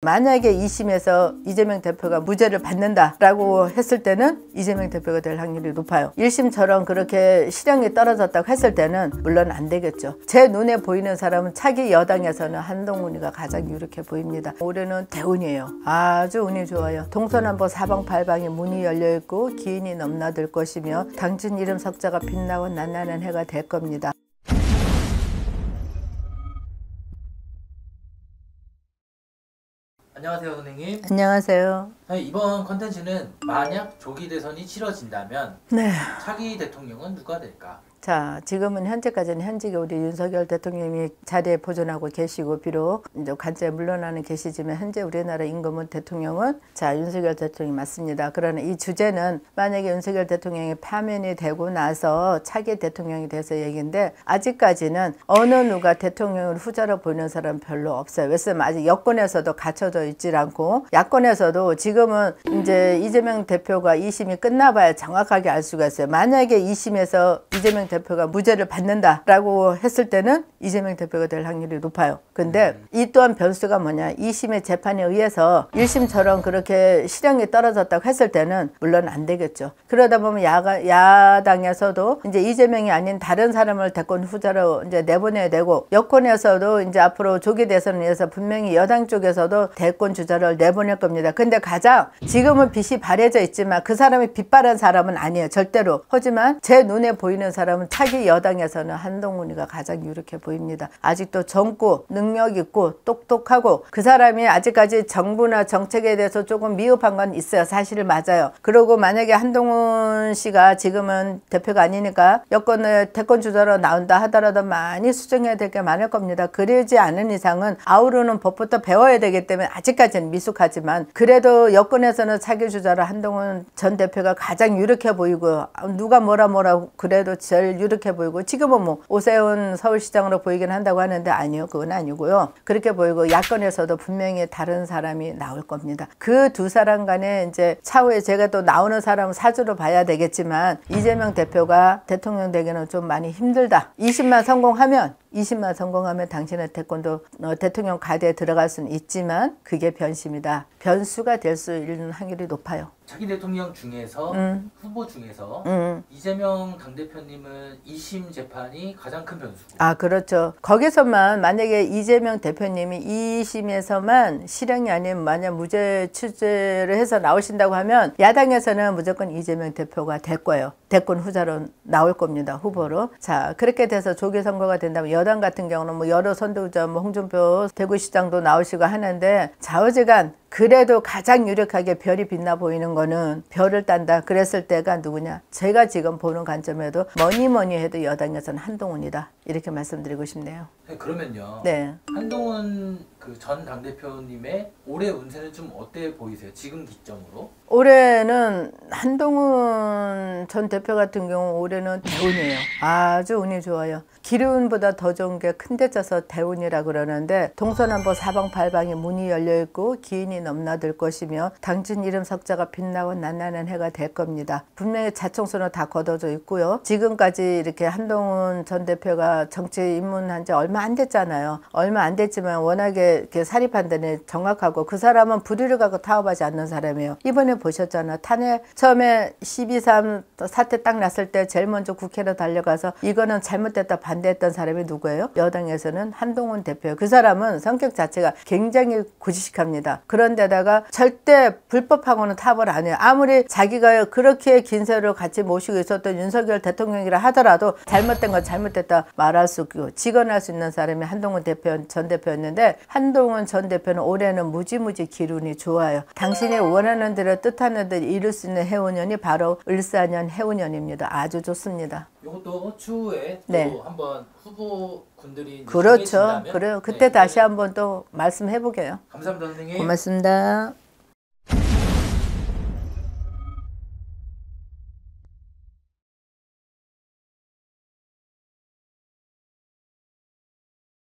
만약에 2심에서 이재명 대표가 무죄를 받는다라고 했을 때는 이재명 대표가 될 확률이 높아요. 1심처럼 그렇게 실형이 떨어졌다고 했을 때는 물론 안 되겠죠. 제 눈에 보이는 사람은 차기 여당에서는 한동훈이가 가장 유력해 보입니다. 올해는 대운이에요. 아주 운이 좋아요. 동서남북 사방팔방에 문이 열려있고 기인이 넘나들 것이며 당진 이름 석자가 빛나고 난나는 해가 될 겁니다. 안녕하세요, 선생님. 안녕하세요. 이번 컨텐츠는 만약 조기 대선이 치러진다면 차기 대통령은 누가 될까? 자, 지금은 현재까지는 현직의 우리 윤석열 대통령이 자리에 보존하고 계시고 비록 이제 관제에 물러나는 계시지만 현재 우리나라 임금은 대통령은 윤석열 대통령이 맞습니다. 그러나 이 주제는 만약에 윤석열 대통령이 파면이 되고 나서 차기 대통령이 돼서 얘기인데 아직까지는 어느 누가 대통령을 후자로 보이는 사람은 별로 없어요. 왜냐면 아직 여권에서도 갖춰져 있질 않고 야권에서도 지금은 이제 이재명 대표가 2심이 끝나봐야 정확하게 알 수가 있어요. 만약에 2심에서 이재명 대표가 무죄를 받는다라고 했을 때는 이재명 대표가 될 확률이 높아요. 근데 이 또한 변수가 뭐냐, 2심의 재판에 의해서 1심처럼 그렇게 실형이 떨어졌다고 했을 때는 물론 안 되겠죠. 그러다 보면 야당에서도 이제 이재명이 아닌 다른 사람을 대권 후자로 이제 내보내야 되고, 여권에서도 이제 앞으로 조기 대선을 위해서 분명히 여당 쪽에서도 대권 주자를 내보낼 겁니다. 근데 가장 지금은 빛이 바래져 있지만 그 사람이 빛바란 사람은 아니에요, 절대로. 하지만 제 눈에 보이는 사람은 차기 여당에서는 한동훈이가 가장 유력해 보입니다. 아직도 젊고 능력 있고 똑똑하고 그 사람이 아직까지 정부나 정책에 대해서 조금 미흡한 건 있어요. 사실 맞아요. 그리고 만약에 한동훈 씨가 지금은 대표가 아니니까 여권의 대권 주자로 나온다 하더라도 많이 수정해야 될 게 많을 겁니다. 그러지 않은 이상은 아우르는 법부터 배워야 되기 때문에 아직까지는 미숙하지만 그래도 여권에서는 차기 주자로 한동훈 전 대표가 가장 유력해 보이고, 누가 뭐라 그래도 제일 유력해 보이고, 지금은 뭐 오세훈 서울시장으로 보이긴 한다고 하는데 아니요, 그건 아니고요. 그렇게 보이고 야권에서도 분명히 다른 사람이 나올 겁니다. 그 두 사람 간에 이제 차후에 제가 또 나오는 사람은 사주로 봐야 되겠지만 이재명 대표가 대통령 되기는 좀 많이 힘들다. 20만 성공하면 당신의 태권도 대통령 가대에 들어갈 수는 있지만 그게 변심이다. 변수가 될 수 있는 확률이 높아요. 차기 대통령 중에서 후보 중에서 이재명 당대표님은 2심 재판이 가장 큰 변수고. 아, 그렇죠. 거기서만 만약에 이재명 대표님이 2심에서만 실형이 아닌 만약 무죄 취재를 해서 나오신다고 하면 야당에서는 무조건 이재명 대표가 될 거예요. 대권 후자로 나올 겁니다, 후보로. 자, 그렇게 돼서 조기 선거가 된다면 여당 같은 경우는 뭐 여러 선두주자 홍준표 대구시장도 나오시고 하는데 좌우지간 그래도 가장 유력하게 별이 빛나 보이는 거는 별을 딴다 그랬을 때가 누구냐, 제가 지금 보는 관점에도 뭐니 해도 여당에서는 한동훈이다, 이렇게 말씀드리고 싶네요. 그러면요, 한동훈 전 당대표님의 올해 운세는 좀 어때 보이세요, 지금 기점으로? 올해는 한동훈 전 대표 같은 경우 올해는 대운이에요. 아주 운이 좋아요. 기운보다 더 좋은 게 큰데 쪄서 대운이라 그러는데 동서남북 사방팔방에 문이 열려있고 기인이 넘나들 것이며 당진 이름 석자가 빛나고 난나는 해가 될 겁니다. 분명히 자충수는 다 걷어져 있고요. 지금까지 이렇게 한동훈 전 대표가 정치 입문한 지 얼마 안 됐잖아요. 얼마 안 됐지만 워낙에 이렇게 사리 판단이 정확하고 그 사람은 불의를 갖고 타협하지 않는 사람이에요. 이번에 보셨잖아요. 탄핵 처음에 12.3 사태 딱 났을 때 제일 먼저 국회로 달려가서 이거는 잘못됐다 반대했던 사람이 누구예요? 여당에서는 한동훈 대표예요. 그 사람은 성격 자체가 굉장히 고지식합니다. 그런데다가 절대 불법하고는 타협을 안 해요. 아무리 자기가 그렇게 긴 세월을 같이 모시고 있었던 윤석열 대통령이라 하더라도 잘못된 건 잘못됐다 말할 수 있고 직언할 수 있는 사람이 한동훈 전 대표였는데, 한동훈 전 대표는 올해는 무지무지 기운이 좋아요. 당신이 원하는 대로 뜻하는 대로 이룰 수 있는 해운년이 바로 을사년 해운년입니다. 아주 좋습니다. 이것도 추후에 또 한번 후보군들이 그렇죠. 그래요. 그때 다시 한번 또 말씀해 보게요. 감사합니다, 선생님. 고맙습니다.